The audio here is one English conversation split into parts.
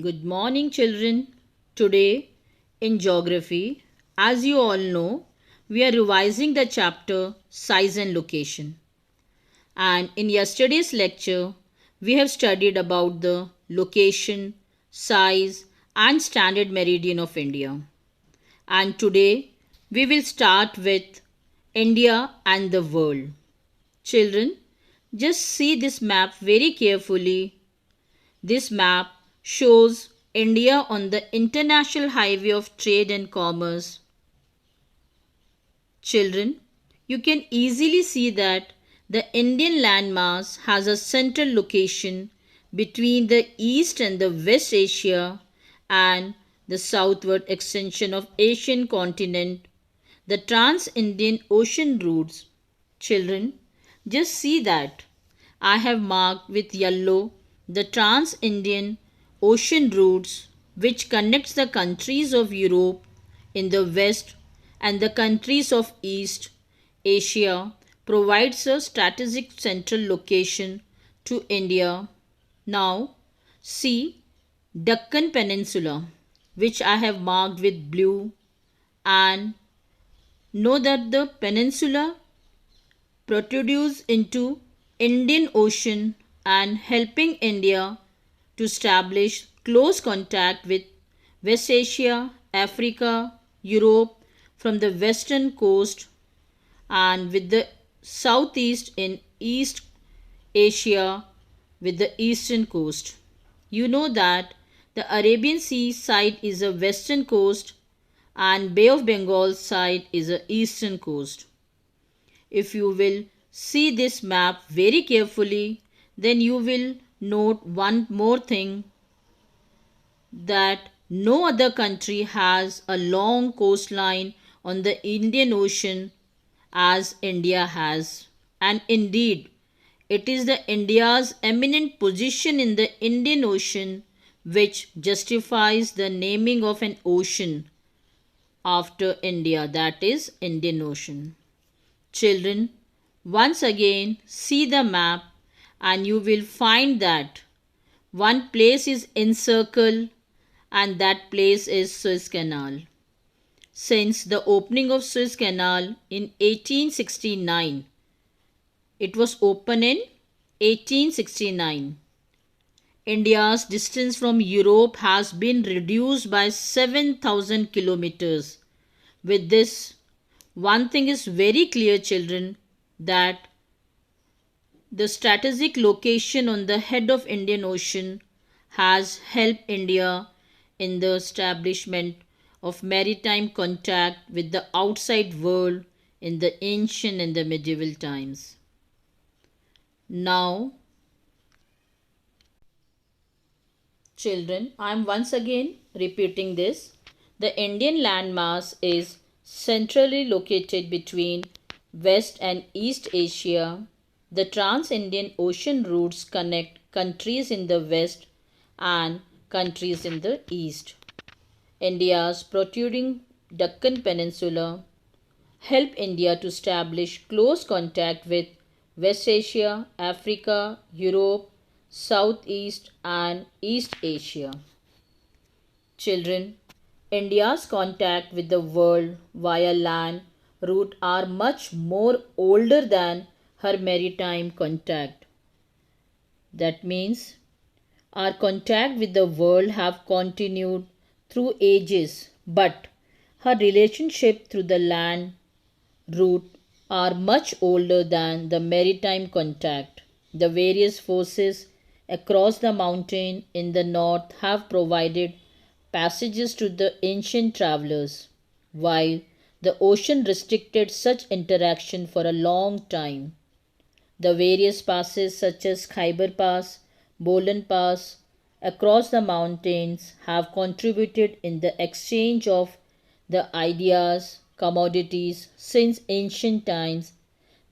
Good morning, children. Today in geography, as you all know, we are revising the chapter Size and Location. And in yesterday's lecture, we have studied about the location, size, and standard meridian of India. And today, we will start with India and the world. Children, just see this map very carefully. This map shows India on the International Highway of Trade and Commerce. Children, you can easily see that the Indian landmass has a central location between the East and the West Asia and the southward extension of Asian continent, the Trans-Indian Ocean routes. Children, just see that I have marked with yellow the Trans-Indian Ocean routes which connects the countries of Europe in the west and the countries of East Asia, provides a strategic central location to India. Now see Deccan Peninsula, which I have marked with blue, and know that the peninsula protrudes into Indian Ocean and helping India to establish close contact with West Asia, Africa, Europe from the western coast and with the southeast in East Asia with the eastern coast. You know that the Arabian Sea side is a western coast and Bay of Bengal side is a eastern coast. If you will see this map very carefully, then you will note one more thing, that no other country has a long coastline on the Indian Ocean as India has. And indeed, it is the India's eminent position in the Indian Ocean which justifies the naming of an ocean after India, that is Indian Ocean. Children, once again see the map and you will find that one place is encircled and that place is Suez Canal. Since the opening of Suez Canal in 1869, it was opened in 1869. India's distance from Europe has been reduced by 7,000 kilometers. With this, one thing is very clear, children, that the strategic location on the head of Indian Ocean has helped India in the establishment of maritime contact with the outside world in the ancient and the medieval times. Now, children, I am once again repeating this. The Indian landmass is centrally located between West and East Asia. The Trans-Indian Ocean routes connect countries in the west and countries in the east. India's protruding Deccan Peninsula help India to establish close contact with West Asia, Africa, Europe, Southeast and East Asia. Children, India's contact with the world via land route are much more older than her maritime contact. That means our contact with the world have continued through ages, but her relationship through the land route are much older than the maritime contact. The various forces across the mountain in the north have provided passages to the ancient travelers, while the ocean restricted such interaction for a long time. The various passes such as Khyber Pass, Bolan Pass across the mountains have contributed in the exchange of the ideas, commodities since ancient times.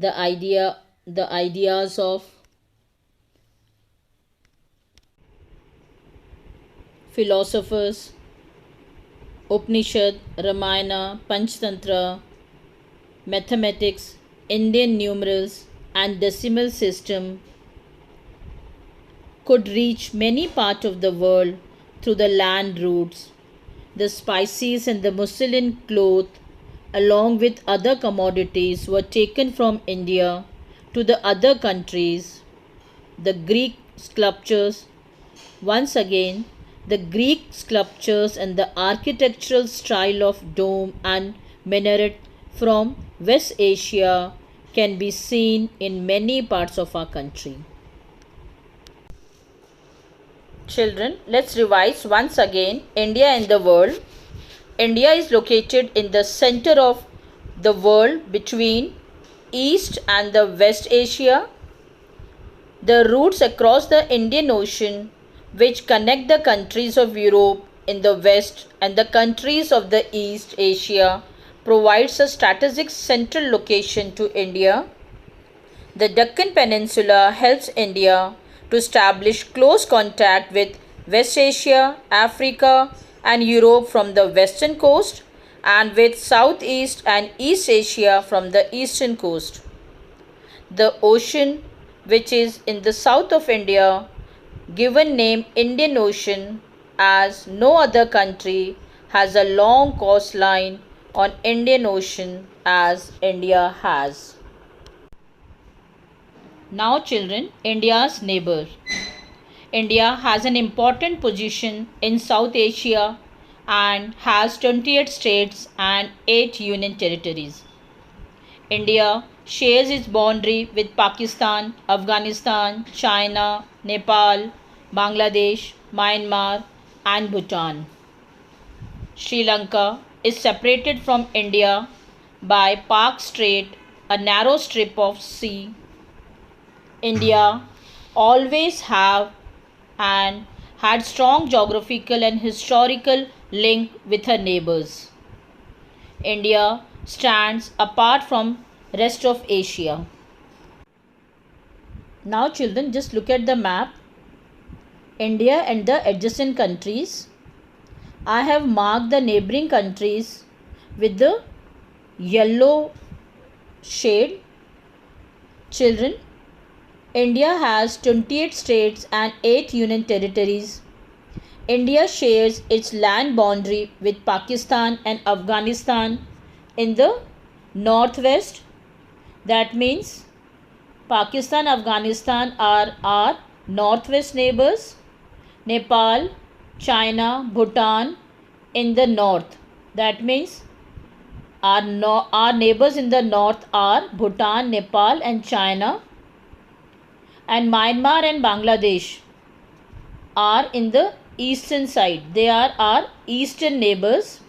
The ideas of philosophers, Upanishad, Ramayana, Panchtantra, mathematics, Indian numerals and decimal system could reach many parts of the world through the land routes. The spices and the muslin cloth, along with other commodities, were taken from India to the other countries. The Greek sculptures, once again, the Greek sculptures and the architectural style of dome and minaret from West Asia can be seen in many parts of our country. Children, let's revise once again India and the world. India is located in the center of the world between East and the West Asia. The routes across the Indian Ocean, which connect the countries of Europe in the west and the countries of the East Asia, provides a strategic central location to India. The Deccan Peninsula helps India to establish close contact with West Asia, Africa, and Europe from the western coast, and with Southeast and East Asia from the eastern coast. The ocean, which is in the south of India, given name Indian Ocean, as no other country has a long coastline on Indian Ocean as India has. Now children, India's neighbor. India has an important position in South Asia and has 28 states and 8 union territories. India shares its boundary with Pakistan, Afghanistan, China, Nepal, Bangladesh, Myanmar, and Bhutan. Sri Lanka is separated from India by Pak Strait, a narrow strip of sea. India always have and had strong geographical and historical link with her neighbors. India stands apart from rest of Asia. Now children, just look at the map. India and the adjacent countries. I have marked the neighboring countries with the yellow shade. Children, India has 28 states and 8 union territories. India shares its land boundary with Pakistan and Afghanistan in the northwest. That means Pakistan, Afghanistan are our northwest neighbors. Nepal, China, Bhutan in the north. That means our neighbors in the north are Bhutan, Nepal and China. And Myanmar and Bangladesh are in the eastern side. They are our eastern neighbors.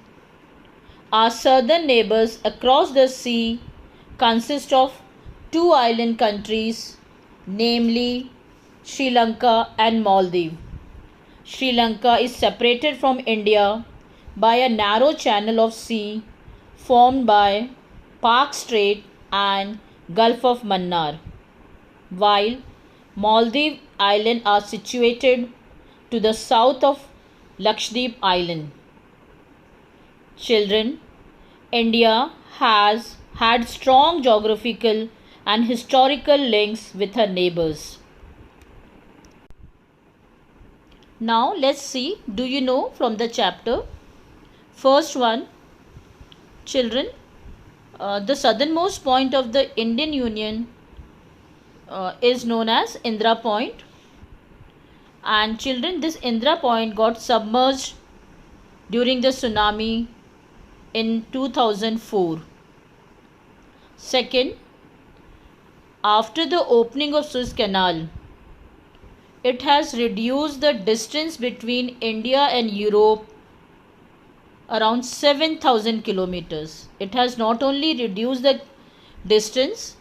Our southern neighbors across the sea consist of 2 island countries, namely Sri Lanka and Maldives. Sri Lanka is separated from India by a narrow channel of sea formed by Pak Strait and Gulf of Mannar, while Maldives Island are situated to the south of Lakshadweep Island. Children, India has had strong geographical and historical links with her neighbors. Now let's see, do you know from the chapter? First one, children, the southernmost point of the Indian Union is known as Indira Point, and children, this Indira Point got submerged during the tsunami in 2004. Second, after the opening of Suez Canal, it has reduced the distance between India and Europe around 7,000 kilometers. It has not only reduced the distance,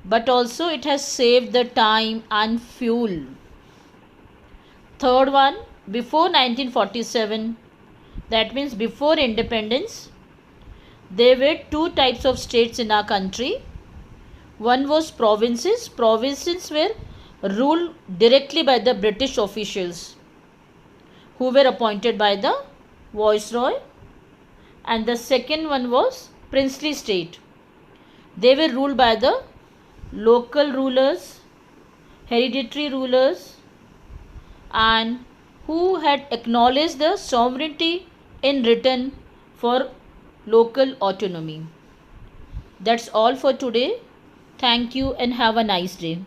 but also it has saved the time and fuel. Third one, before 1947, that means before independence, there were 2 types of states in our country. One was provinces. Provinces were ruled directly by the British officials who were appointed by the Viceroy. And the second one was princely state. They were ruled by the local rulers, hereditary rulers, and who had acknowledged the sovereignty in return for local autonomy. That's all for today. Thank you and have a nice day.